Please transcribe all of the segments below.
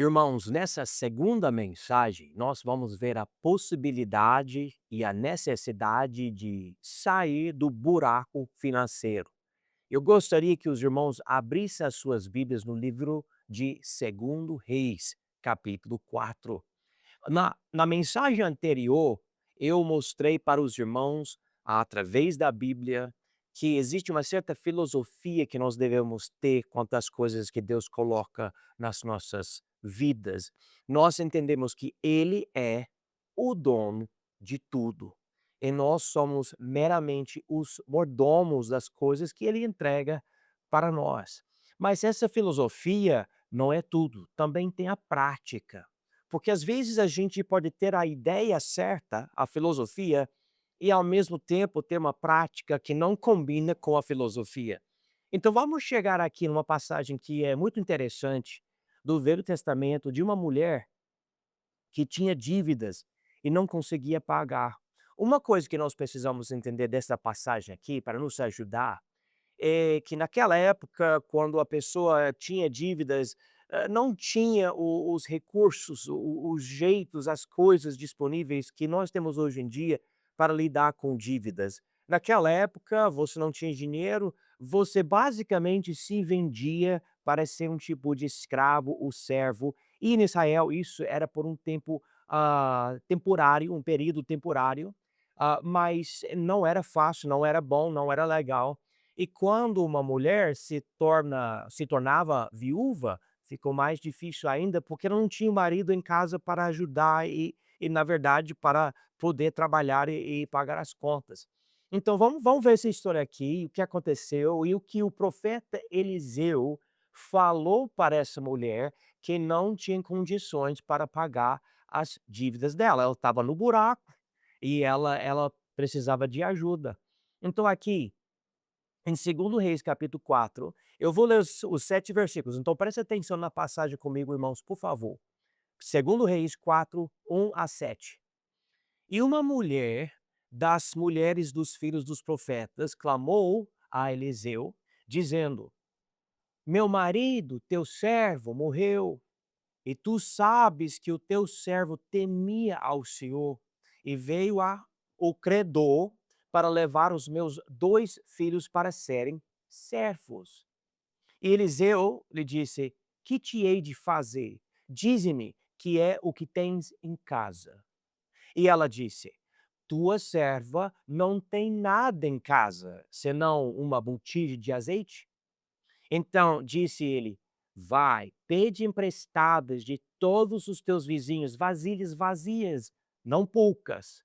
Irmãos, nessa segunda mensagem, nós vamos ver a possibilidade e a necessidade de sair do buraco financeiro. Eu gostaria que os irmãos abrissem as suas Bíblias no livro de Segundo Reis, capítulo 4. Na mensagem anterior, eu mostrei para os irmãos, através da Bíblia, que existe uma certa filosofia que nós devemos ter quanto às coisas que Deus coloca nas nossas vidas. Nós entendemos que Ele é o dono de tudo e nós somos meramente os mordomos das coisas que Ele entrega para nós. Mas essa filosofia não é tudo, também tem a prática. Porque às vezes a gente pode ter a ideia certa, a filosofia, e ao mesmo tempo ter uma prática que não combina com a filosofia. Então vamos chegar aqui numa passagem que é muito interessante do Velho Testamento de uma mulher que tinha dívidas e não conseguia pagar. Uma coisa que nós precisamos entender dessa passagem aqui para nos ajudar que naquela época, quando a pessoa tinha dívidas, não tinha os recursos, os jeitos, as coisas disponíveis que nós temos hoje em dia para lidar com dívidas. Naquela época, você não tinha dinheiro, você basicamente se vendia para ser um tipo de escravo ou servo, e em Israel isso era por um tempo, temporário, um período temporário, mas não era fácil, não era bom, não era legal. E quando uma mulher se tornava viúva, ficou mais difícil ainda, porque ela não tinha o marido em casa para ajudar e na verdade, para poder trabalhar e pagar as contas. Então vamos ver essa história aqui, o que aconteceu e o que o profeta Eliseu falou para essa mulher que não tinha condições para pagar as dívidas dela. Ela estava no buraco e ela precisava de ajuda. Então aqui em Segundo Reis, capítulo 4, eu vou ler os 7 versículos, então preste atenção na passagem comigo, irmãos, por favor. Segundo Reis 4, 1 a 7. E uma mulher das mulheres dos filhos dos profetas clamou a Eliseu, dizendo: Meu marido, teu servo, morreu, e tu sabes que o teu servo temia ao Senhor, e veio o credor para levar os meus 2 filhos para serem servos. E Eliseu lhe disse: Que te hei de fazer? Dize-me que é o que tens em casa. E ela disse: Tua serva não tem nada em casa, senão uma botija de azeite. Então disse ele: Vai, pede emprestadas de todos os teus vizinhos vasilhas vazias, não poucas.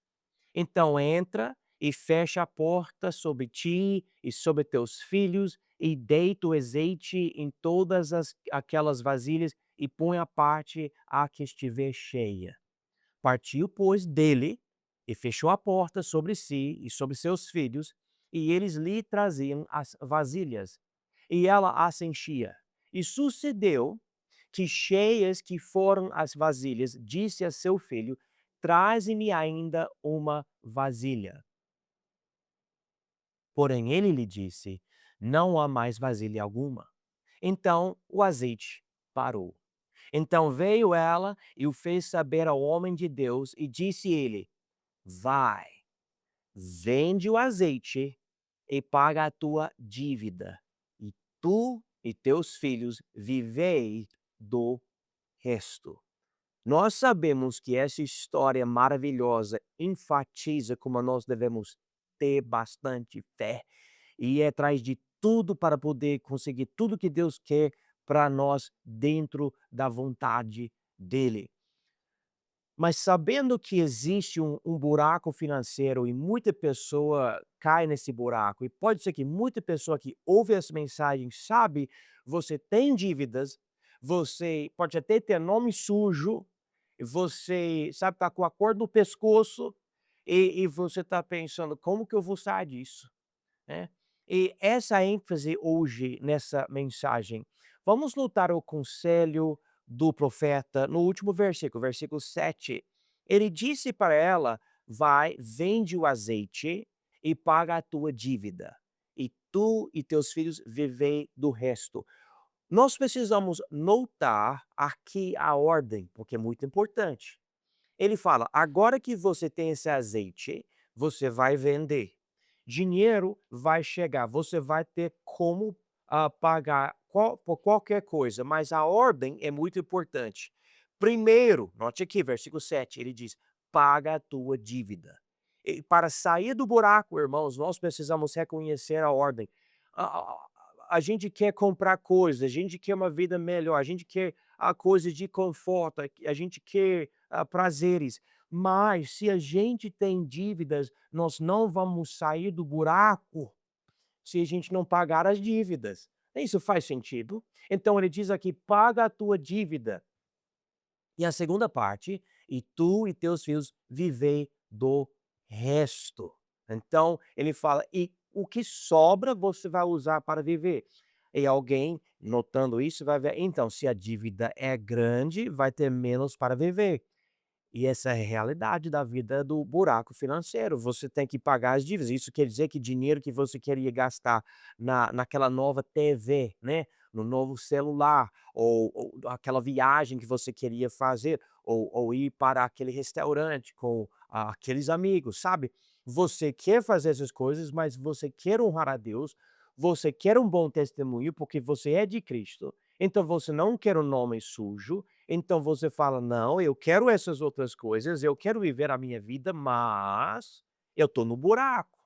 Então entra e fecha a porta sobre ti e sobre teus filhos, e deita o azeite em todas aquelas vasilhas, e põe a parte a que estiver cheia. Partiu, pois, dele, e fechou a porta sobre si e sobre seus filhos, e eles lhe traziam as vasilhas, e ela as enchia. E sucedeu que, cheias que foram as vasilhas, disse a seu filho: Traze-me ainda uma vasilha. Porém ele lhe disse: Não há mais vasilha alguma. Então o azeite parou. Então veio ela e o fez saber ao homem de Deus, e disse ele: Vai, vende o azeite e paga a tua dívida, e tu e teus filhos vivei do resto. Nós sabemos que essa história maravilhosa enfatiza como nós devemos ter bastante fé e ir atrás de tudo para poder conseguir tudo que Deus quer para nós dentro da vontade dele. Mas sabendo que existe um buraco financeiro e muita pessoa cai nesse buraco, e pode ser que muita pessoa que ouve essa mensagem sabe, você tem dívidas, você pode até ter nome sujo, você, sabe, tá com a corda no pescoço, e você está pensando: "Como que eu vou sair disso?", né. E essa ênfase hoje nessa mensagem, vamos notar o conselho do profeta no último versículo, versículo 7. Ele disse para ela: "Vai, vende o azeite e paga a tua dívida, e tu e teus filhos vivei do resto". Nós precisamos notar aqui a ordem, porque é muito importante. Ele fala: "Agora que você tem esse azeite, você vai vender. Dinheiro vai chegar, você vai ter como, pagar por qualquer coisa", mas a ordem é muito importante. Primeiro, note aqui, versículo 7, ele diz: "Paga a tua dívida". E para sair do buraco, irmãos, nós precisamos reconhecer a ordem. A gente quer comprar coisas, a gente quer uma vida melhor, a gente quer a coisas de conforto, a gente quer prazeres. Mas se a gente tem dívidas, nós não vamos sair do buraco se a gente não pagar as dívidas. Isso faz sentido? Então ele diz aqui: "Paga a tua dívida". E a segunda parte: "E tu e teus filhos vivei do resto". Então ele fala: "E o que sobra você vai usar para viver". E alguém notando isso vai ver: "Então, se a dívida é grande, vai ter menos para viver". E essa é a realidade da vida do buraco financeiro, você tem que pagar as dívidas, isso quer dizer que dinheiro que você queria gastar naquela nova TV, né, no novo celular, ou aquela viagem que você queria fazer, ou ir para aquele restaurante com aqueles amigos, sabe. Você quer fazer essas coisas, mas você quer honrar a Deus, você quer um bom testemunho, porque você é de Cristo, então você não quer um nome sujo, então você fala: "Não, eu quero essas outras coisas, eu quero viver a minha vida, mas eu estou no buraco,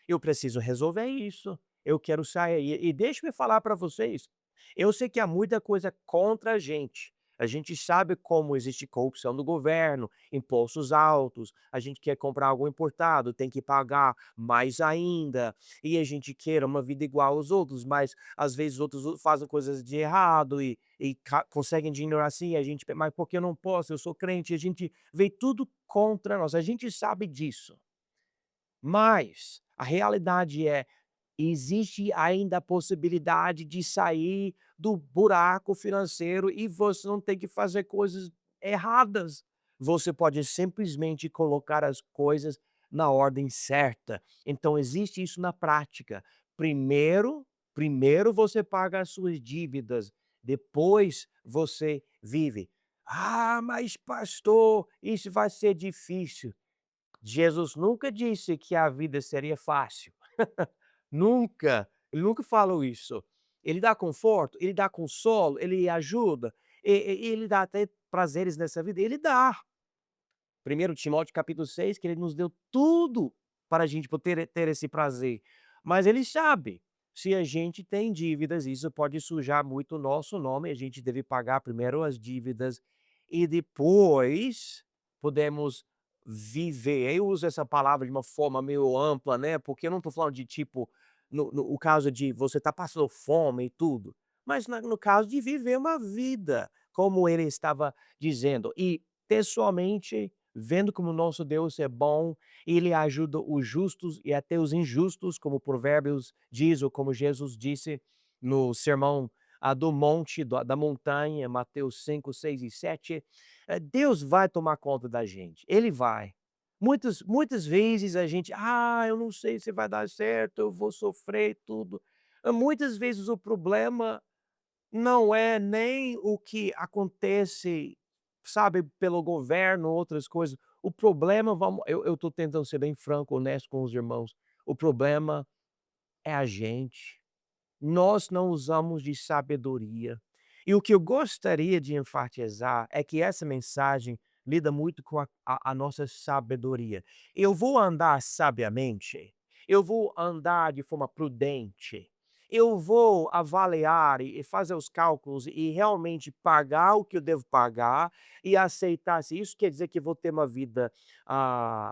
eu preciso resolver isso, eu quero sair". E deixa-me falar para vocês, eu sei que há muita coisa contra a gente sabe como existe corrupção do governo, impostos altos, a gente quer comprar algo importado, tem que pagar mais ainda, e a gente quer uma vida igual aos outros, mas às vezes outros fazem coisas de errado e conseguem dinheiro assim, a gente: "Mas por que eu não posso? Eu sou crente", a gente vê tudo contra nós, a gente sabe disso. Mas a realidade é, existe ainda a possibilidade de sair do buraco financeiro e você não tem que fazer coisas erradas. Você pode simplesmente colocar as coisas na ordem certa. Então existe isso na prática. Primeiro você paga as suas dívidas, depois você vive. "Ah, mas pastor, isso vai ser difícil". Jesus nunca disse que a vida seria fácil. Nunca, ele nunca falou isso. Ele dá conforto, ele dá consolo, ele ajuda, ele dá até prazeres nessa vida, ele dá. 1 Timóteo capítulo 6 que ele nos deu tudo para a gente poder ter esse prazer. Mas ele sabe, se a gente tem dívidas, isso pode sujar muito o nosso nome, a gente deve pagar primeiro as dívidas e depois podemos viver. Eu uso essa palavra de uma forma meio ampla, né, porque eu não estou falando de tipo, no o caso de você tá passando fome e tudo, mas no caso de viver uma vida, como ele estava dizendo. E pessoalmente, vendo como nosso Deus é bom, ele ajuda os justos e até os injustos, como Provérbios diz, ou como Jesus disse no sermão, do monte, da montanha, Mateus 5, 6 e 7. Deus vai tomar conta da gente, ele vai. Muitas vezes a gente: "Ah, eu não sei se vai dar certo, eu vou sofrer tudo". Muitas vezes o problema não é nem o que acontece, sabe, pelo governo, outras coisas. O problema, vamos, eu estou tentando ser bem franco, honesto com os irmãos, o problema é a gente. Nós não usamos de sabedoria. E o que eu gostaria de enfatizar é que essa mensagem lida muito com a nossa sabedoria. Eu vou andar sabiamente, eu vou andar de forma prudente, eu vou avaliar e fazer os cálculos e realmente pagar o que eu devo pagar e aceitar. Se isso quer dizer que eu vou ter uma vida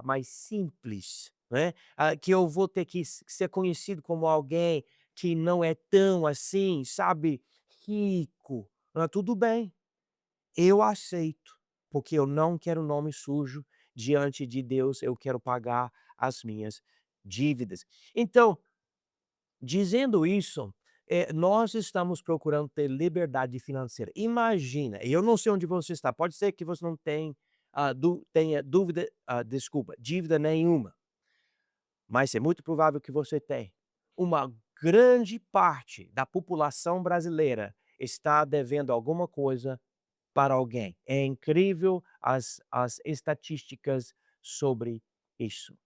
mais simples, né? Que eu vou ter que ser conhecido como alguém que não é tão assim, sabe, rico. Tudo bem, eu aceito, porque eu não quero nome sujo diante de Deus, eu quero pagar as minhas dívidas. Então, dizendo isso, nós estamos procurando ter liberdade financeira. Imagina, eu não sei onde você está, pode ser que você não tenha dúvida, desculpa, dívida nenhuma. Mas é muito provável que você tem. Uma grande parte da população brasileira está devendo alguma coisa para alguém. É incrível as estatísticas sobre isso.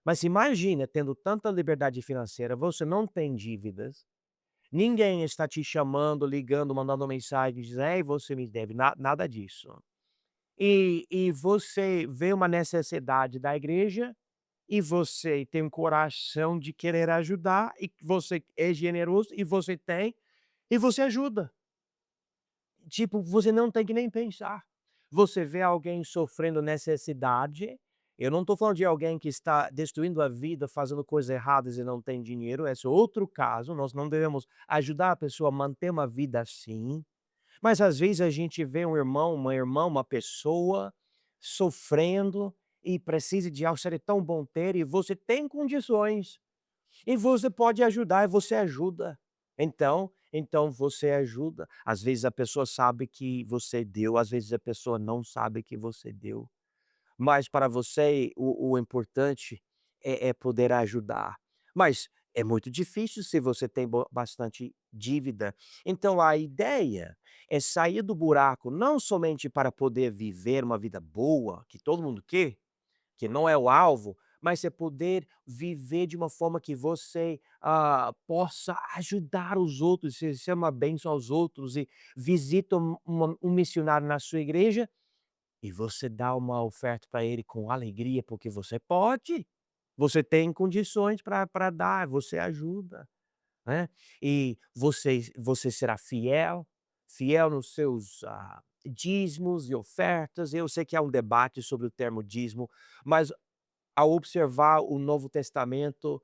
Mas imagina, tendo tanta liberdade financeira, você não tem dívidas, ninguém está te chamando, ligando, mandando mensagem, dizendo: "Ei, você me deve", nada disso. E você vê uma necessidade da igreja, e você tem um coração de querer ajudar, e você é generoso, e você tem, e você ajuda. Tipo, você não tem que nem pensar. Você vê alguém sofrendo necessidade, eu não estou falando de alguém que está destruindo a vida, fazendo coisas erradas e não tem dinheiro, esse é outro caso, nós não devemos ajudar a pessoa a manter uma vida assim, mas às vezes a gente vê um irmão, uma irmã, uma pessoa sofrendo e precisa de algo, seria tão bom ter, e você tem condições. E você pode ajudar e você ajuda. Então você ajuda. Às vezes a pessoa sabe que você deu, às vezes a pessoa não sabe que você deu, mas para você o importante é poder ajudar. Mas é muito difícil se você tem bastante dívida. Então a ideia é sair do buraco, não somente para poder viver uma vida boa, que todo mundo quer, que não é o alvo, mas é poder viver de uma forma que você, possa ajudar os outros, ser uma bênção aos outros, e visita um missionário na sua igreja, e você dá uma oferta para ele com alegria, porque você pode, você tem condições para dar, você ajuda, né. E você será fiel, fiel nos seus, dízimos e ofertas. Eu sei que há um debate sobre o termo dízimo, mas ao observar o Novo Testamento,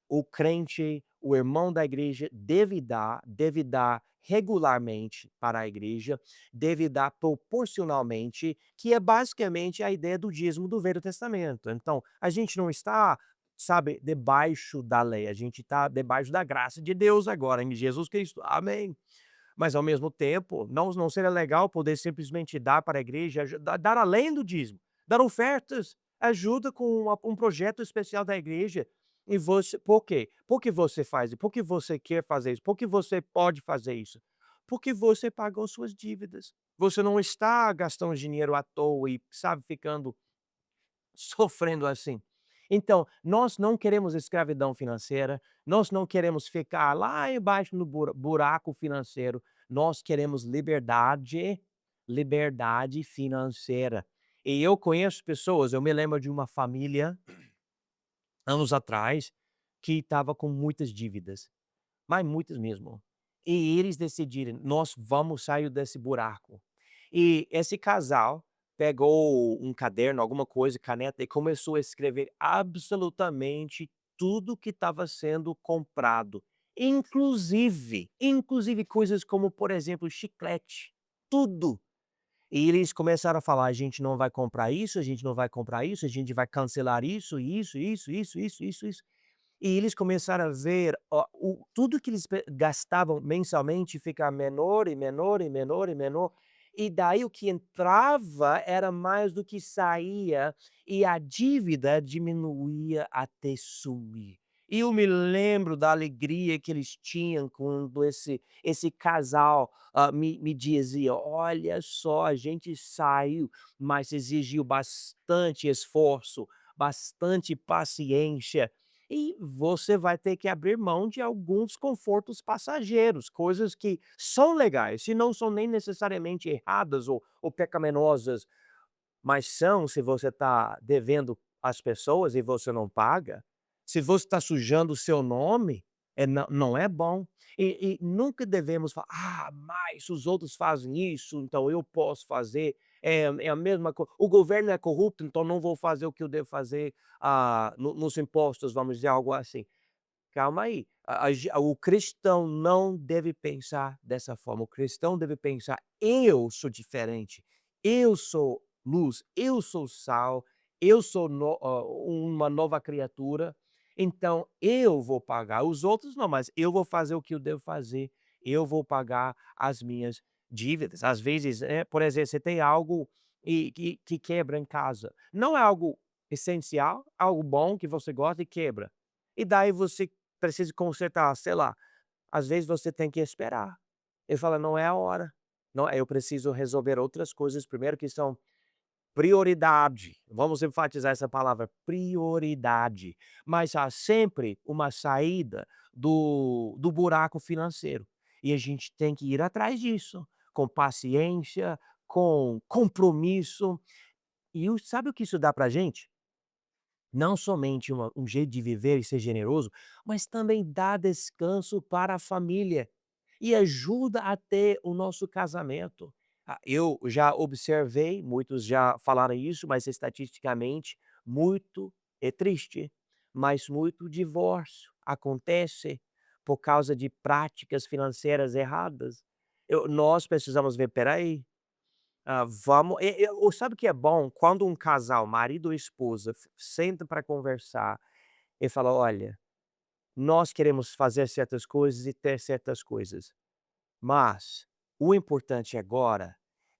o crente, o irmão da igreja deve dar regularmente para a igreja, deve dar proporcionalmente, que é basicamente a ideia do dízimo do Velho Testamento. Então, a gente não está, sabe, debaixo da lei, a gente está debaixo da graça de Deus agora, em Jesus Cristo. Amém. Mas ao mesmo tempo, não seria legal poder simplesmente dar para a igreja, dar além do dízimo, dar ofertas, ajuda com um projeto especial da igreja. E você, por quê? Porque você faz isso, porque você quer fazer isso, porque você pode fazer isso, porque você pagou suas dívidas. Você não está gastando dinheiro à toa e, sabe, ficando sofrendo assim. Então, nós não queremos escravidão financeira, nós não queremos ficar lá embaixo no buraco financeiro, nós queremos liberdade, liberdade financeira. E eu conheço pessoas, eu me lembro de uma família, anos atrás, que estava com muitas dívidas, mas muitas mesmo. E eles decidiram: "Nós vamos sair desse buraco". E esse casal pegou um caderno, alguma coisa, caneta, e começou a escrever absolutamente tudo que estava sendo comprado, inclusive coisas como, por exemplo, chiclete, tudo. E eles começaram a falar: "A gente não vai comprar isso, a gente não vai comprar isso, a gente vai cancelar isso". E eles começaram a ver, ó, o tudo que eles gastavam mensalmente ficar menor e menor e menor e menor, e daí o que entrava era mais do que saía, e a dívida diminuía até sumir. E eu me lembro da alegria que eles tinham quando esse casal, me dizia: "Olha só, a gente saiu, mas exigiu bastante esforço, bastante paciência". E você vai ter que abrir mão de alguns confortos passageiros, coisas que são legais, e não são nem necessariamente erradas ou pecaminosas, mas são, se você está devendo às pessoas e você não paga, se você está sujando o seu nome, não é bom. E nunca devemos falar: "Ah, mas os outros fazem isso, então eu posso fazer". É a mesma coisa, o governo é corrupto, então não vou fazer o que eu devo fazer, nos impostos, vamos dizer, algo assim. Calma aí, o cristão não deve pensar dessa forma, o cristão deve pensar: "Eu sou diferente, eu sou luz, eu sou sal, eu sou uma nova criatura, então eu vou pagar, os outros não, mas eu vou fazer o que eu devo fazer, eu vou pagar as minhas dívidas". Às vezes, por exemplo, você tem algo que quebra em casa, não é algo essencial, algo bom que você gosta e quebra. E daí você precisa consertar, sei lá, às vezes você tem que esperar. Ele fala: "Não é a hora, não, eu preciso resolver outras coisas primeiro que são prioridade", vamos enfatizar essa palavra, prioridade. Mas há sempre uma saída do buraco financeiro, e a gente tem que ir atrás disso, com paciência, com compromisso. E sabe o que isso dá pra gente? Não somente um jeito de viver e ser generoso, mas também dá descanso para a família e ajuda a ter o nosso casamento. Eu já observei, muitos já falaram isso, mas estatisticamente muito é triste, mas muito divórcio acontece por causa de práticas financeiras erradas. Nós precisamos ver, espera aí, vamos sabe o que é bom? Quando um casal, marido ou esposa, senta para conversar e fala: "Olha, nós queremos fazer certas coisas e ter certas coisas, mas o importante agora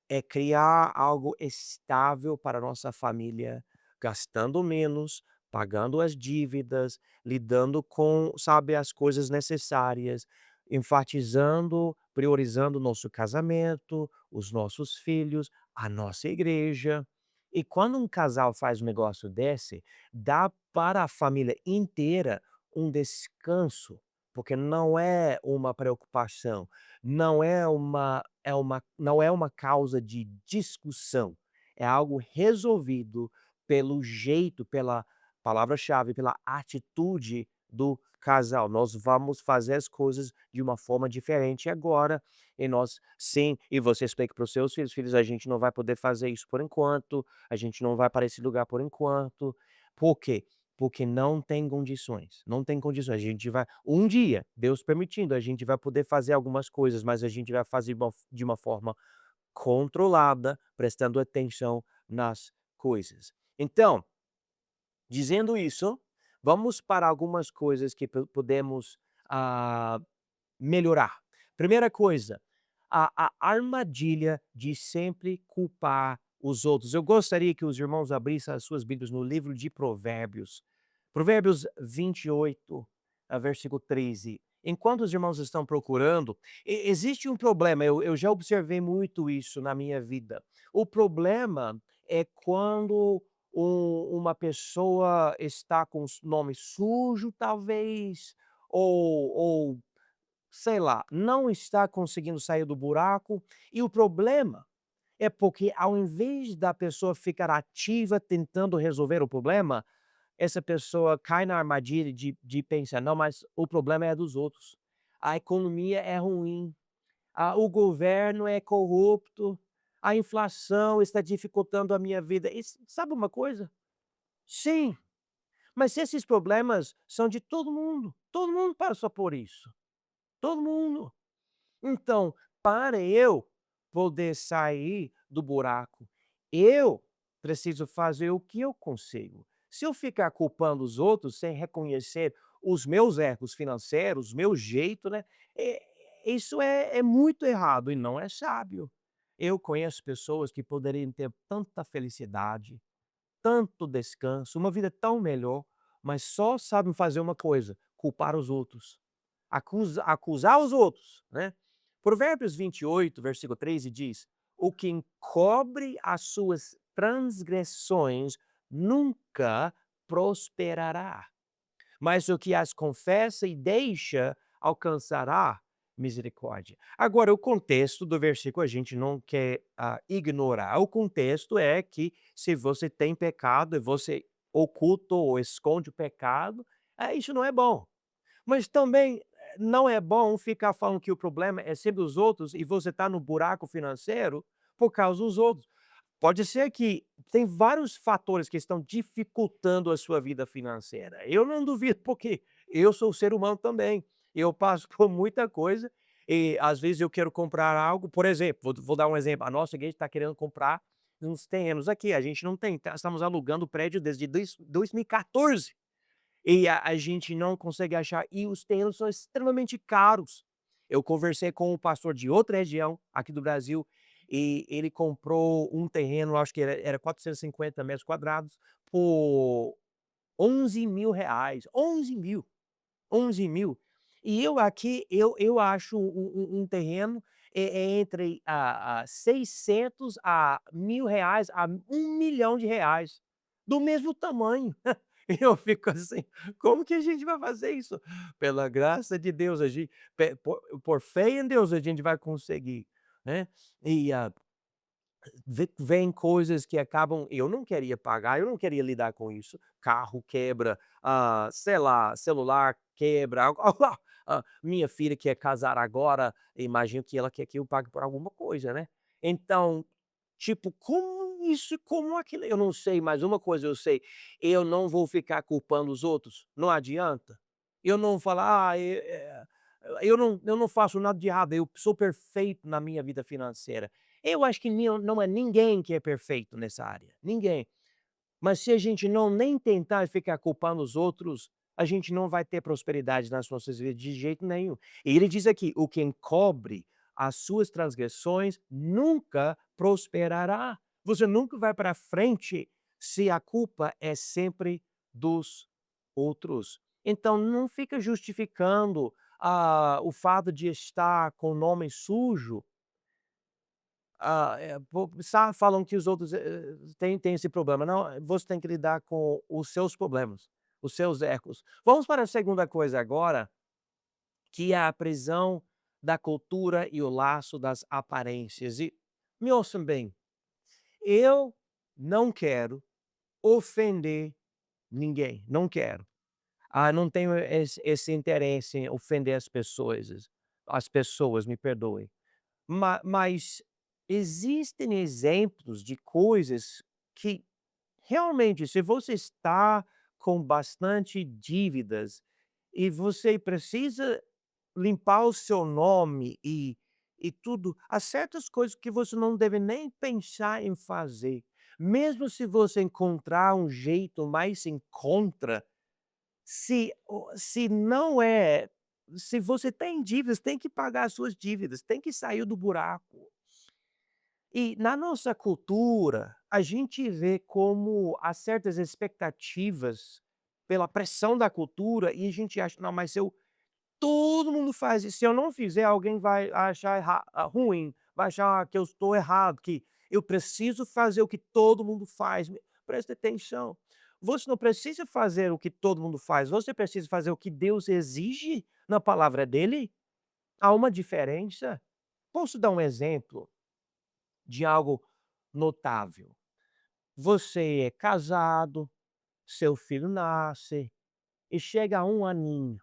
é criar algo estável para a nossa família, gastando menos, pagando as dívidas, lidando com, sabe, as coisas necessárias, enfatizando, priorizando o nosso casamento, os nossos filhos, a nossa igreja". E quando um casal faz um negócio desse, dá para a família inteira um descanso, porque não é uma preocupação, não é uma causa de discussão, é algo resolvido pelo jeito, pela palavra-chave, pela atitude do casal. Nós vamos fazer as coisas de uma forma diferente agora, e nós sim, e você explica para os seus filhos: "Filhos, a gente não vai poder fazer isso por enquanto, a gente não vai para esse lugar por enquanto". Por quê? Porque não tem condições, não tem condições. A gente vai um dia, Deus permitindo, a gente vai poder fazer algumas coisas, mas a gente vai fazer de uma forma controlada, prestando atenção nas coisas. Então, dizendo isso, vamos para algumas coisas que podemos, ah, melhorar. Primeira coisa, a armadilha de sempre culpar os outros. Eu gostaria que os irmãos abrissem as suas Bíblias no livro de Provérbios. Provérbios 28, versículo 13. Enquanto os irmãos estão procurando, existe um problema, eu já observei muito isso na minha vida. O problema é quando uma pessoa está com nome sujo, talvez, ou sei lá, não está conseguindo sair do buraco, e o problema é porque ao invés da pessoa ficar ativa tentando resolver o problema, essa pessoa cai na armadilha de pensar: "Não, mas o problema é dos outros. A economia é ruim, o governo é corrupto, a inflação está dificultando a minha vida". E sabe uma coisa? Sim, mas esses problemas são de todo mundo passa por isso, todo mundo. Então, para eu poder sair do buraco, eu preciso fazer o que eu consigo. Se eu ficar culpando os outros sem reconhecer os meus erros financeiros, meu jeito, né, isso é muito errado e não é sábio. Eu conheço pessoas que poderiam ter tanta felicidade, tanto descanso, uma vida tão melhor, mas só sabem fazer uma coisa: culpar os outros. Acusar os outros, né. Provérbios 28, versículo 13 diz: "O que encobre as suas transgressões nunca prosperará, mas o que as confessa e deixa alcançará misericórdia". Agora, o contexto do versículo a gente não quer, ignorar. O contexto é que se você tem pecado e você oculta ou esconde o pecado, isso não é bom. Mas também, não é bom ficar falando que o problema é sempre os outros e você está no buraco financeiro por causa dos outros. Pode ser que tem vários fatores que estão dificultando a sua vida financeira. Eu não duvido, porque eu sou ser humano também. Eu passo por muita coisa e, às vezes, eu quero comprar algo, por exemplo, vou dar um exemplo, a nossa igreja está querendo comprar uns terrenos aqui, a gente não tem, estamos alugando o prédio desde 2014. E a gente não consegue achar, e os terrenos são extremamente caros. Eu conversei com um pastor de outra região aqui do Brasil, e ele comprou um terreno, acho que era 450 metros quadrados, por R$ 11.000, 11.000, 11.000. E eu aqui, eu acho um terreno, é entre, 600 a R$ 1.000 a R$ 1.000.000, do mesmo tamanho. E eu fico assim: "Como que a gente vai fazer isso?" Pela graça de Deus, a gente por fé em Deus, a gente vai conseguir, né. E, vem coisas que acabam eu não queria pagar, eu não queria lidar com isso. Carro quebra, sei lá, celular quebra, minha filha quer casar agora, imagino que ela quer que eu pague por alguma coisa, né. Então, tipo, como isso, como aquilo, eu não sei, mas uma coisa eu sei, eu não vou ficar culpando os outros, não adianta. Eu não falar: eu não faço nada de errado, eu sou perfeito na minha vida financeira." Eu acho que não é ninguém que é perfeito nessa área, ninguém. Mas se a gente não nem tentar ficar culpando os outros, a gente não vai ter prosperidade nas nossas vidas de jeito nenhum. E ele diz aqui: "O que encobre as suas transgressões nunca prosperará." Você nunca vai para frente se a culpa é sempre dos outros. Então não fica justificando, o fato de estar com o nome sujo, falam que os outros, têm esse problema. Não, você tem que lidar com os seus problemas, os seus ecos. Vamos para a segunda coisa agora, que é a prisão da cultura e o laço das aparências. E me ouçam bem, eu não quero ofender ninguém, não quero. Não tenho esse interesse em ofender as pessoas, me perdoem. Mas existem exemplos de coisas que realmente, se você está com bastante dívidas e você precisa limpar o seu nome e tudo, há certas coisas que você não deve nem pensar em fazer. Mesmo se você encontrar um jeito, mas se encontra, se não é, se você tem dívidas, tem que pagar as suas dívidas, tem que sair do buraco. E na nossa cultura, a gente vê como há certas expectativas pela pressão da cultura e a gente acha: "Não, mas se eu todo mundo faz isso, se eu não fizer, alguém vai achar ruim, vai achar que eu estou errado, que eu preciso fazer o que todo mundo faz." Presta atenção, você não precisa fazer o que todo mundo faz, você precisa fazer o que Deus exige na palavra dele. Há uma diferença. Posso dar um exemplo de algo notável? Você é casado, seu filho nasce e chega a 1 aninho.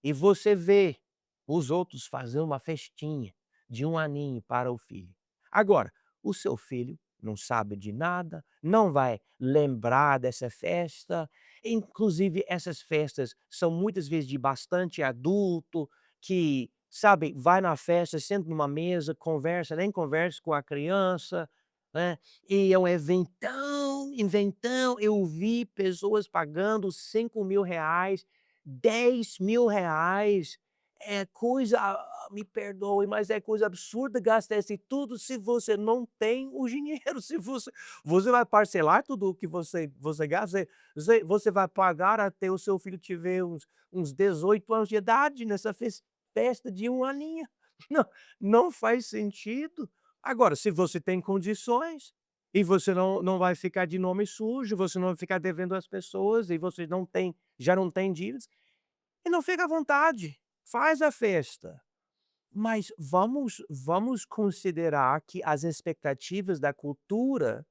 E você vê os outros fazendo uma festinha de 1 aninho para o filho. Agora, o seu filho não sabe de nada, não vai lembrar dessa festa, inclusive essas festas são muitas vezes de bastante adulto, que, sabe, vai na festa, senta numa mesa, conversa, nem conversa com a criança, né, e é um eventão, inventão. Eu vi pessoas pagando R$ 5.000, R$ 10.000, é coisa, me perdoe, mas é coisa absurda gastar esse tudo se você não tem o dinheiro, se você vai parcelar tudo o que você gasta, você vai pagar até o seu filho tiver uns 18 anos de idade nessa festa de 1 aninho. Não, não faz sentido. Agora, se você tem condições, e você não vai ficar de nome sujo, você não vai ficar devendo às pessoas e você não tem, já não tem dívidas, e não, fica à vontade, faz a festa. Mas vamos considerar que as expectativas da cultura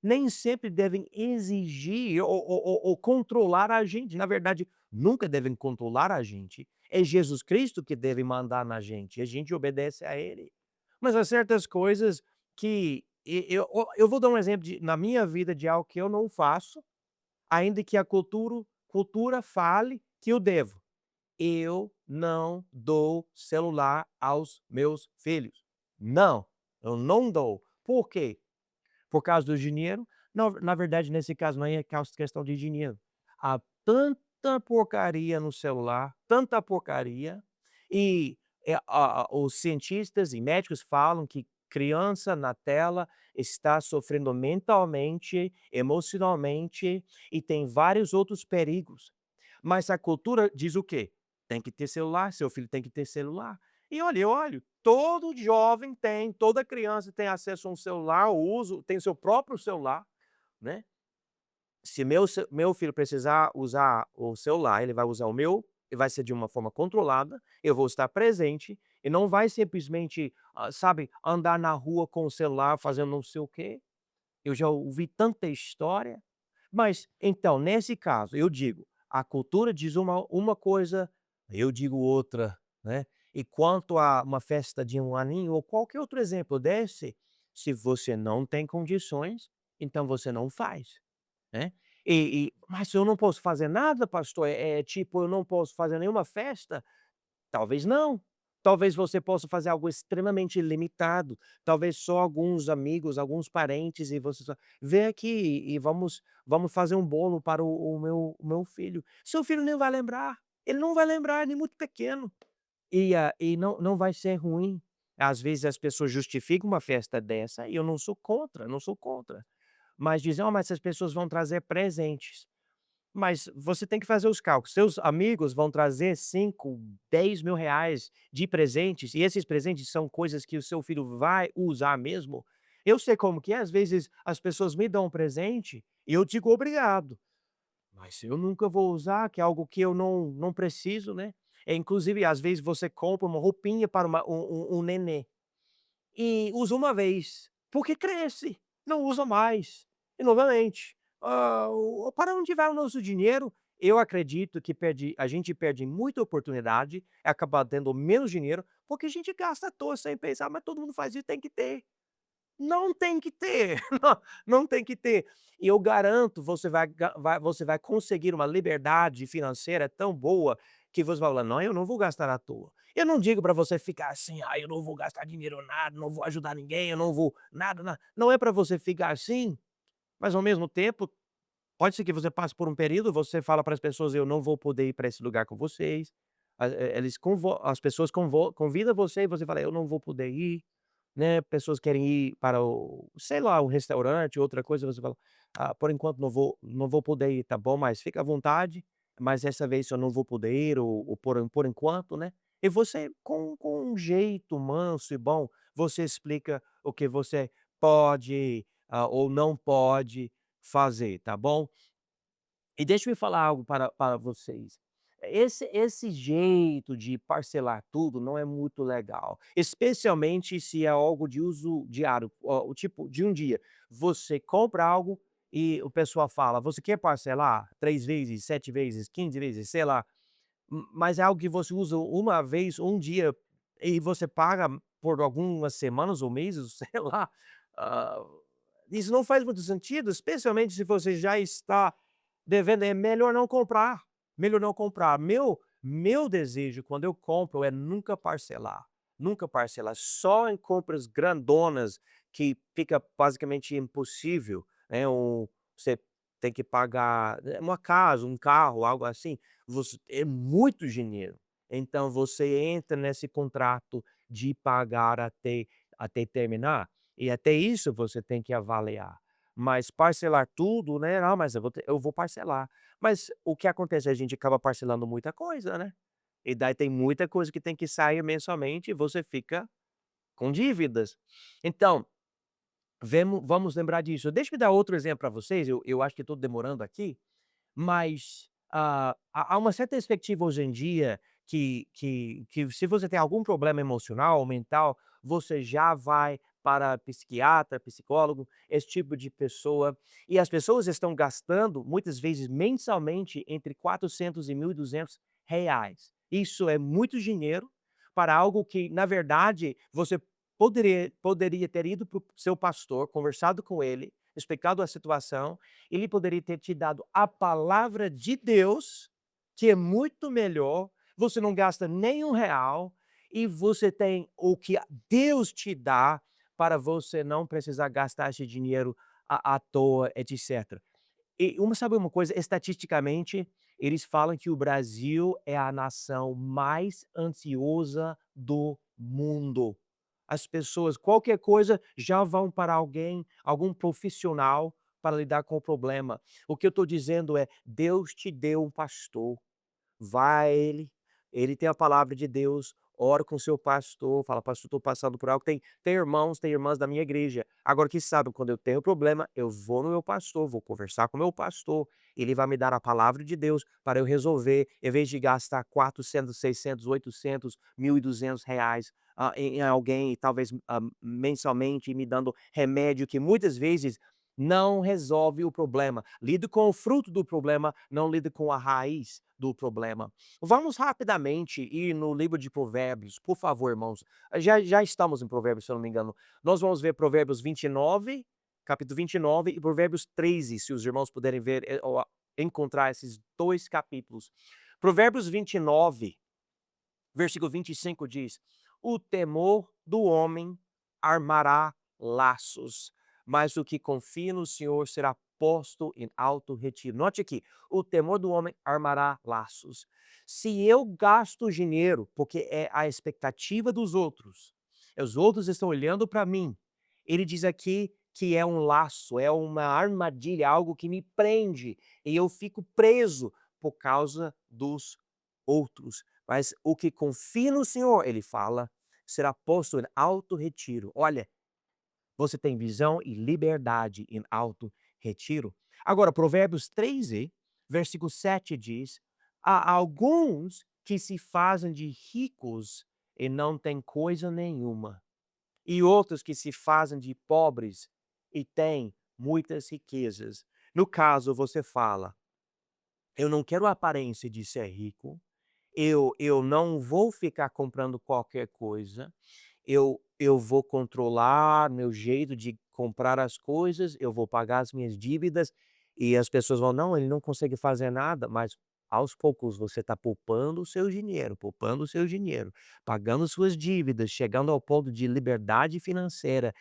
nem sempre devem exigir ou controlar a gente. Na verdade, nunca devem controlar a gente. É Jesus Cristo que deve mandar na gente, e a gente obedece a Ele. Mas há certas coisas que eu vou dar um exemplo na minha vida de algo que eu não faço, ainda que a cultura fale que eu devo. Eu não dou celular aos meus filhos. Não, eu não dou. Por quê? Por causa do dinheiro? Não, na verdade, nesse caso não é questão de dinheiro. Há tanta porcaria no celular, tanta porcaria, e, os cientistas e médicos falam que criança na tela está sofrendo mentalmente, emocionalmente e tem vários outros perigos. Mas a cultura diz o quê? Tem que ter celular, seu filho tem que ter celular. E olha, eu olho, todo jovem tem, toda criança tem acesso a um celular, tem seu próprio celular, né. Se meu filho precisar usar o celular, ele vai usar o meu, e vai ser de uma forma controlada, eu vou estar presente, e não vai simplesmente, sabe, andar na rua com o celular fazendo não sei o quê. Eu já ouvi tanta história. Mas, então, nesse caso, eu digo, a cultura diz uma coisa, eu digo outra, né. E quanto a uma festa de um aninho ou qualquer outro exemplo desse, se você não tem condições, então você não faz, né. "Mas eu não posso fazer nada pastor, tipo, eu não posso fazer nenhuma festa?" Talvez não. Talvez você possa fazer algo extremamente limitado, talvez só alguns amigos, alguns parentes e você só: "Vem aqui e vamos fazer um bolo para o meu filho". Seu filho nem vai lembrar, ele não vai lembrar, ele é muito pequeno. E não vai ser ruim. Às vezes as pessoas justificam uma festa dessa e eu não sou contra, não sou contra. Mas dizem: "Ó, mas essas pessoas vão trazer presentes". Mas você tem que fazer os cálculos. Seus amigos vão trazer 5, 10 mil reais de presentes, e esses presentes são coisas que o seu filho vai usar mesmo. Eu sei como que é, às vezes as pessoas me dão um presente e eu digo obrigado, mas eu nunca vou usar, que é algo que eu não preciso, né. Inclusive, às vezes você compra uma roupinha para um nenê. E usa uma vez, porque cresce, não usa mais. E novamente, para onde vai o nosso dinheiro? Eu acredito que a gente perde muita oportunidade, acabar tendo menos dinheiro, porque a gente gasta à toa sem pensar: "Mas todo mundo faz isso, tem que ter". Não tem que ter, não tem que ter. E eu garanto, você vai conseguir uma liberdade financeira tão boa, que você vai falar: "Não, eu não vou gastar à toa". Eu não digo para você ficar assim: "Ai, eu não vou gastar dinheiro nada, não vou ajudar ninguém, eu não vou nada, nada". Não é para você ficar assim, mas ao mesmo tempo, pode ser que você passe por um período, você fala para as pessoas: "Eu não vou poder ir para esse lugar com vocês". As pessoas convidam você e você fala: "Eu não vou poder ir". Né, pessoas querem ir para o sei lá, um restaurante, outra coisa, você fala: "Ah, por enquanto não vou poder ir, tá bom, mas fica à vontade, mas dessa vez eu não vou poder ir", ou por enquanto, né. E você com um jeito manso e bom, você explica o que você pode, ou não pode fazer, tá bom? E deixa eu falar algo para vocês. Esse jeito de parcelar tudo não é muito legal, especialmente se é algo de uso diário, o tipo de um dia. Você compra algo e o pessoal fala: "Você quer parcelar 3 vezes, 7 vezes, 15 vezes", sei lá, mas é algo que você usa uma vez, um dia, e você paga por algumas semanas ou meses, sei lá. Ah, isso não faz muito sentido, especialmente se você já está devendo, é melhor não comprar, melhor não comprar. Meu desejo quando eu compro é nunca parcelar, nunca parcelar, só em compras grandonas que fica basicamente impossível, né, você tem que pagar, uma casa, um carro, algo assim, você é muito dinheiro. Então você entra nesse contrato de pagar até terminar, e até isso você tem que avaliar. Mas parcelar tudo, né, "Ah, mas eu vou parcelar". Mas o que acontece, a gente acaba parcelando muita coisa, né. E daí tem muita coisa que tem que sair mensalmente e você fica com dívidas. Então, vamos lembrar disso. Deixa eu dar outro exemplo para vocês, eu acho que estou demorando aqui, mas, há uma certa perspectiva hoje em dia que se você tem algum problema emocional ou mental, você já vai para psiquiatra, psicólogo, esse tipo de pessoa. E as pessoas estão gastando, muitas vezes mensalmente, entre 400 e 1.200 reais. Isso é muito dinheiro para algo que, na verdade, você poderia ter ido para o seu pastor, conversado com ele, explicado a situação, ele poderia ter te dado a palavra de Deus, que é muito melhor, você não gasta nem R$ 1 e você tem o que Deus te dá para você não precisar gastar esse dinheiro à toa, etcétera. E sabe uma coisa, estatisticamente, eles falam que o Brasil é a nação mais ansiosa do mundo. As pessoas, qualquer coisa, já vão para alguém, algum profissional para lidar com o problema. O que eu estou dizendo é: Deus te deu um pastor, vá a ele, ele tem a palavra de Deus, ora com o seu pastor, fala: "Pastor, estou passando por algo", tem irmãos, tem irmãs da minha igreja, agora que sabem quando eu tenho problema, eu vou no meu pastor, vou conversar com o meu pastor, ele vai me dar a palavra de Deus para eu resolver, em vez de gastar 400, 600, 800, R$ 1.200, em alguém, e talvez, mensalmente me dando remédio que muitas vezes não resolve o problema. Lide com o fruto do problema, não lide com a raiz do problema. Vamos rapidamente ir no livro de Provérbios, por favor, irmãos. Já estamos em Provérbios, se eu não me engano. Nós vamos ver Provérbios 29, capítulo 29 e Provérbios 13, se os irmãos puderem ver, ou encontrar esses 2 capítulos. Provérbios 29, versículo 25 diz: "O temor do homem armará laços, mas o que confia no Senhor será posto em alto retiro." Note aqui, o temor do homem armará laços. Se eu gasto dinheiro porque é a expectativa dos outros, os outros estão olhando para mim, ele diz aqui que é um laço, é uma armadilha, algo que me prende, e eu fico preso por causa dos outros. Mas o que confia no Senhor, ele fala, será posto em alto retiro. Olha, você tem visão e liberdade em alto retiro. Agora, Provérbios 13, versículo 7 diz: há alguns que se fazem de ricos e não têm coisa nenhuma, e outros que se fazem de pobres e têm muitas riquezas. No caso, você fala: eu não quero a aparência de ser rico, eu não vou ficar comprando qualquer coisa, eu vou controlar meu jeito de comprar as coisas, eu vou pagar as minhas dívidas, e as pessoas vão: "Não, ele não consegue fazer nada", mas aos poucos você está poupando o seu dinheiro, pagando suas dívidas, chegando ao ponto de liberdade financeira,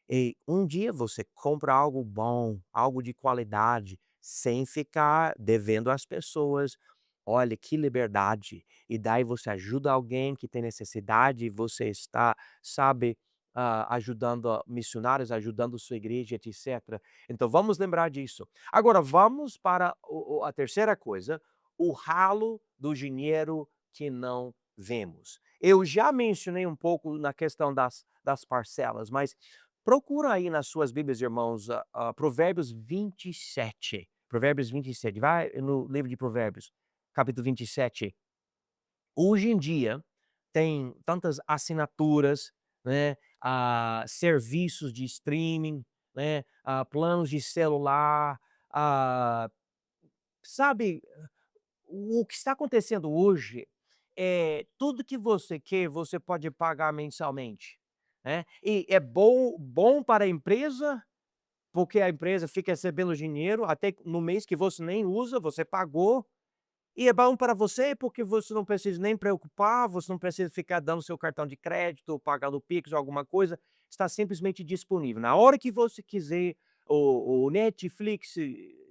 e um dia você compra algo bom, algo de qualidade, sem ficar devendo às pessoas. Olha, que liberdade. E daí você ajuda alguém que tem necessidade, você está, sabe, ajudando missionários, ajudando sua igreja, etc. Então vamos lembrar disso. Agora vamos para a terceira coisa, o ralo do dinheiro que não vemos. Eu já mencionei um pouco na questão das parcelas, mas procura aí nas suas Bíblias, irmãos, Provérbios 27. Provérbios 27. Vai no livro de Provérbios, capítulo 27. Hoje em dia, tem tantas assinaturas, né, serviços de streaming, né, planos de celular, ah, sabe, o que está acontecendo hoje é tudo que você quer, você pode pagar mensalmente, né. E é bom para a empresa, porque a empresa fica recebendo dinheiro até no mês que você nem usa, você pagou, e é bom para você, porque você não precisa nem preocupar, você não precisa ficar dando seu cartão de crédito ou pagando o Pix ou alguma coisa, está simplesmente disponível. Na hora que você quiser, o Netflix,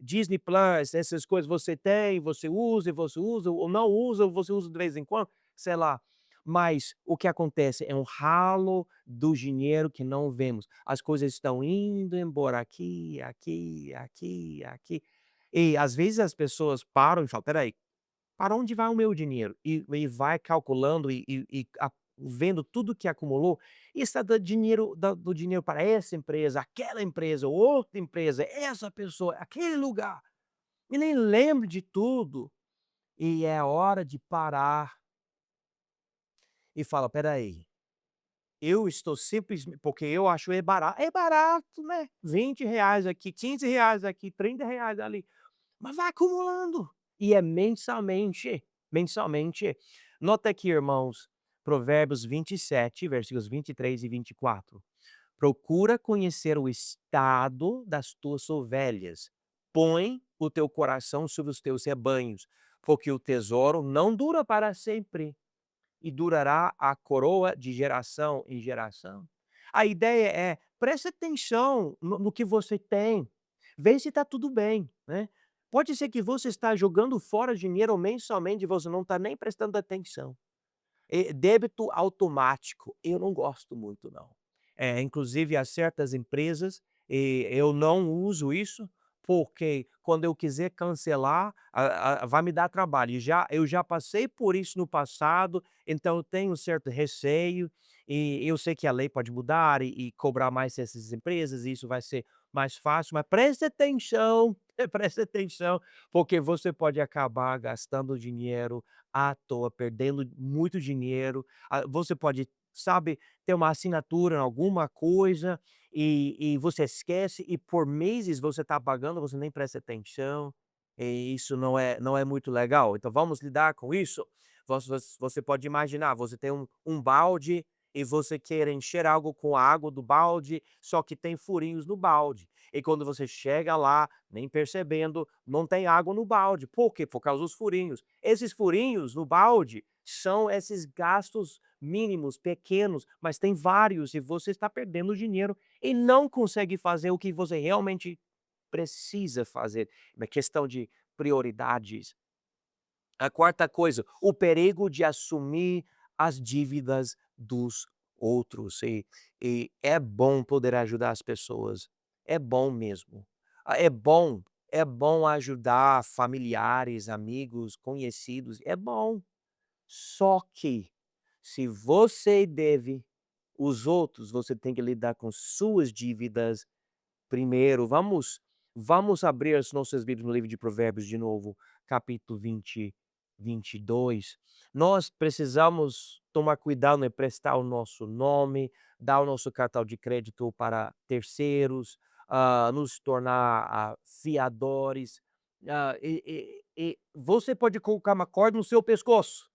Disney Plus, essas coisas você tem, você usa ou não usa, ou você usa de vez em quando, sei lá. Mas o que acontece é um ralo do dinheiro que não vemos. As coisas estão indo embora aqui, aqui, aqui, aqui. E às vezes as pessoas param e falam: "Espera, para onde vai o meu dinheiro?" E vai calculando vendo tudo que acumulou, e está dando dinheiro, do dinheiro para essa empresa, aquela empresa, outra empresa, essa pessoa, aquele lugar, e nem lembra de tudo. E é hora de parar e fala: "Espera aí, eu estou simplesmente porque eu acho é barato, né, R$ 20 aqui, R$ 15 aqui, R$ 30 ali." Mas vai acumulando, e é mensalmente, mensalmente. Nota aqui, irmãos, Provérbios 27, versículos 23 e 24. "Procura conhecer o estado das tuas ovelhas, põe o teu coração sobre os teus rebanhos, porque o tesouro não dura para sempre, e durará a coroa de geração em geração." A ideia é, preste atenção no que você tem, vê se está tudo bem, né. Pode ser que você está jogando fora dinheiro mensalmente e você não está nem prestando atenção. Débito automático, eu não gosto muito não. Inclusive há certas empresas, eu não uso isso, porque quando eu quiser cancelar, vai me dar trabalho. Eu já passei por isso no passado, então eu tenho um certo receio, e eu sei que a lei pode mudar e cobrar mais dessas empresas, e isso vai ser mais fácil, mas preste atenção, preste atenção, porque você pode acabar gastando dinheiro à toa, perdendo muito dinheiro. Você pode, sabe, ter uma assinatura em alguma coisa e você esquece e por meses você está pagando, você nem presta atenção, e isso não é muito legal. Então vamos lidar com isso? Você pode imaginar, você tem um balde e você quer encher algo com a água do balde, só que tem furinhos no balde. E quando você chega lá, nem percebendo, não tem água no balde. Por quê? Por causa dos furinhos. Esses furinhos no balde são esses gastos mínimos, pequenos, mas tem vários e você está perdendo dinheiro e não consegue fazer o que você realmente precisa fazer. É questão de prioridades. A quarta coisa, o perigo de assumir as dívidas dos outros. E é bom poder ajudar as pessoas. É bom mesmo. É bom ajudar familiares, amigos, conhecidos. É bom. Só que, se você deve os outros, você tem que lidar com suas dívidas primeiro. Vamos abrir as nossas Bíblias no livro de Provérbios de novo, capítulo 22. Nós precisamos tomar cuidado, em prestar o nosso nome, dar o nosso cartão de crédito para terceiros, nos tornar, fiadores, e você pode colocar uma corda no seu pescoço.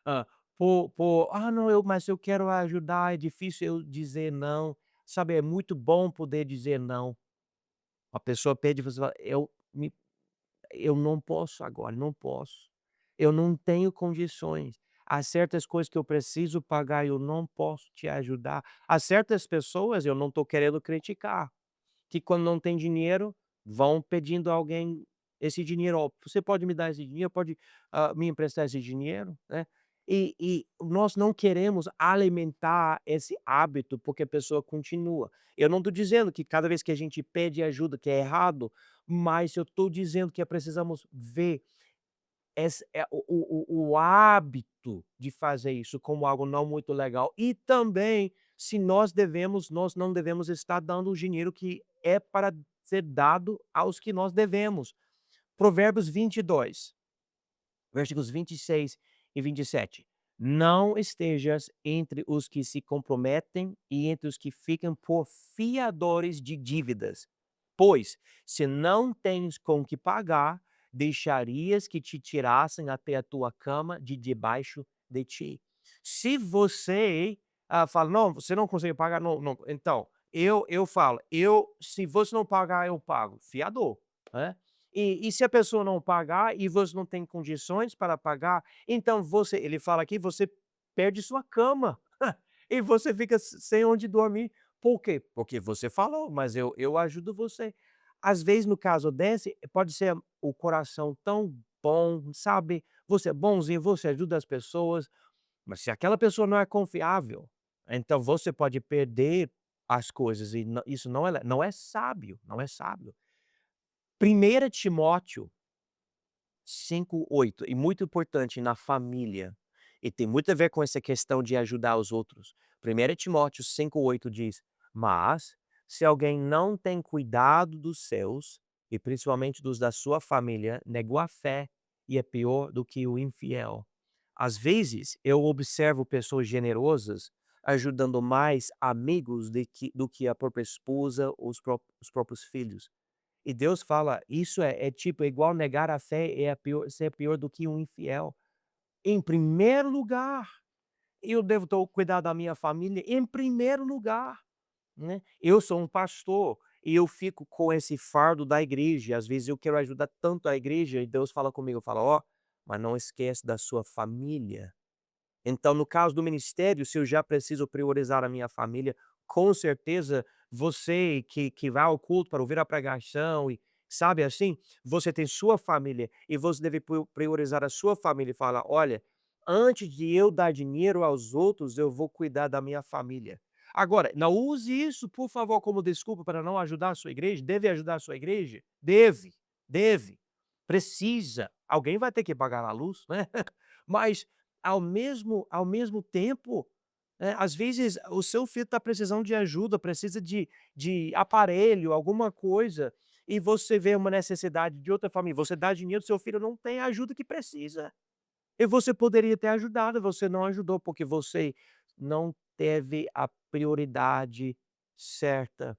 Hã, "Ah, não, mas eu quero ajudar, é difícil eu dizer não", sabe, é muito bom poder dizer não. A pessoa pede, você fala: eu não posso agora, não posso. Eu não tenho condições. Há certas coisas que eu preciso pagar, eu não posso te ajudar". Há certas pessoas, eu não estou querendo criticar, que quando não tem dinheiro, vão pedindo a alguém esse dinheiro: "Ó, você pode me dar esse dinheiro? Pode, me emprestar esse dinheiro?", né. E nós não queremos alimentar esse hábito, porque a pessoa continua. Eu não estou dizendo que cada vez que a gente pede ajuda que é errado, mas eu estou dizendo que precisamos ver o hábito de fazer isso como algo não muito legal e também se nós não devemos estar dando o dinheiro que é para ser dado aos que nós devemos. Provérbios 22, versículos 26 e 27. Não estejas entre os que se comprometem e entre os que ficam por fiadores de dívidas, pois, se não tens com que pagar, deixarias que te tirassem até a tua cama de debaixo de ti. Se você, fala: "Não, você não consegue pagar", não, então, eu falo: se você não pagar, eu pago", fiador, né. E se a pessoa não pagar e você não tem condições para pagar, então ele fala aqui, você perde sua cama, e você fica sem onde dormir. Por quê? Porque você falou, mas eu ajudo você. Às vezes, no caso desse, pode ser o coração tão bom, sabe, você é bonzinho, você ajuda as pessoas, mas se aquela pessoa não é confiável, então você pode perder as coisas e isso não é sábio, não é sábio. 1 Timóteo 5:8 e muito importante na família, e tem muito a ver com essa questão de ajudar os outros. 1 Timóteo 5:8 diz: "Mas, se alguém não tem cuidado dos seus, e principalmente dos da sua família, negou a fé e é pior do que o infiel". Às vezes, eu observo pessoas generosas ajudando mais amigos do que a própria esposa ou os próprios filhos. E Deus fala: "Isso é tipo, é igual negar a fé, ser pior do que um infiel". Em primeiro lugar, eu devo cuidar da minha família em primeiro lugar, né. Eu sou um pastor e eu fico com esse fardo da igreja, às vezes eu quero ajudar tanto a igreja e Deus fala comigo, fala: "Ó, mas não esquece da sua família". Então, no caso do ministério, se eu já preciso priorizar a minha família, com certeza você que vai ao culto para ouvir a pregação e sabe assim, você tem sua família e você deve priorizar a sua família e falar: "Olha, antes de eu dar dinheiro aos outros, eu vou cuidar da minha família". Agora, não use isso, por favor, como desculpa para não ajudar a sua igreja. Deve ajudar a sua igreja? Deve, deve, precisa. Alguém vai ter que pagar a luz, né. Mas ao mesmo tempo, às vezes o seu filho está precisando de ajuda, precisa de aparelho, alguma coisa, e você vê uma necessidade de outra família, você dá dinheiro, seu filho não tem a ajuda que precisa. E você poderia ter ajudado, você não ajudou, porque você não teve a prioridade certa.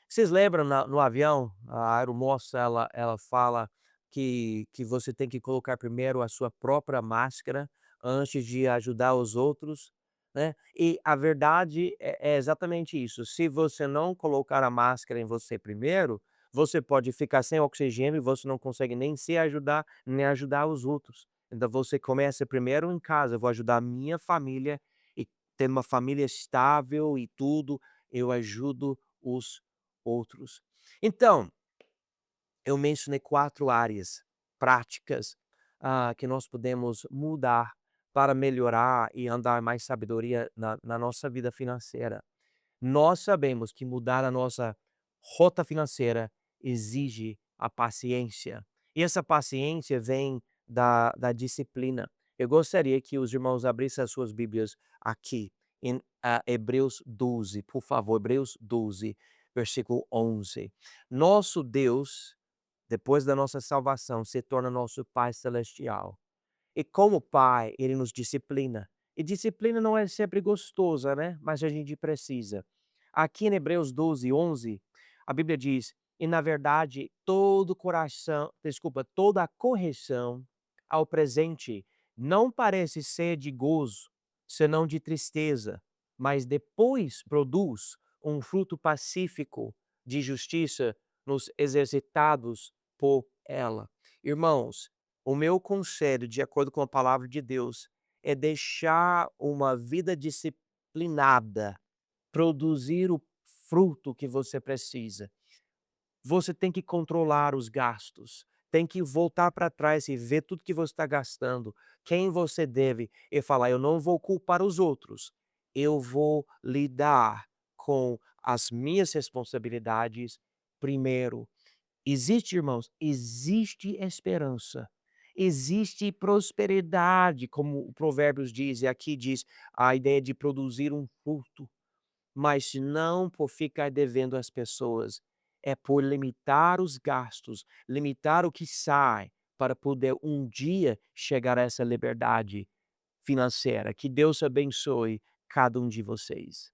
Vocês lembram no avião, a aeromoça ela fala que você tem que colocar primeiro a sua própria máscara antes de ajudar os outros, né. E a verdade é exatamente isso, se você não colocar a máscara em você primeiro, você pode ficar sem oxigênio e você não consegue nem se ajudar, nem ajudar os outros. Então você começa primeiro em casa, "Eu vou ajudar a minha família e ter uma família estável e tudo, eu ajudo os outros". Então, eu mencionei 4 áreas práticas, que nós podemos mudar para melhorar e andar mais sabedoria na nossa vida financeira. Nós sabemos que mudar a nossa rota financeira exige a paciência, e essa paciência vem da disciplina. Eu gostaria que os irmãos abrissem as suas Bíblias aqui em, Hebreus 12, por favor, Hebreus 12, versículo 11. Nosso Deus, depois da nossa salvação, se torna nosso Pai celestial. E como pai, ele nos disciplina. E disciplina não é sempre gostosa, né, mas a gente precisa. Aqui em Hebreus 12, 11, a Bíblia diz: "E na verdade toda a correção ao presente não parece ser de gozo, senão de tristeza, mas depois produz um fruto pacífico de justiça nos exercitados por ela". Irmãos, o meu conselho, de acordo com a palavra de Deus, é deixar uma vida disciplinada produzir o fruto que você precisa. Você tem que controlar os gastos, tem que voltar para trás e ver tudo que você está gastando, quem você deve, e falar: "Eu não vou culpar os outros, eu vou lidar com as minhas responsabilidades primeiro". Existe, irmãos, existe esperança, existe prosperidade, como o Provérbios diz, e aqui diz a ideia de produzir um fruto, mas não por ficar devendo às pessoas, é por limitar os gastos, limitar o que sai, para poder um dia chegar a essa liberdade financeira. Que Deus abençoe cada um de vocês.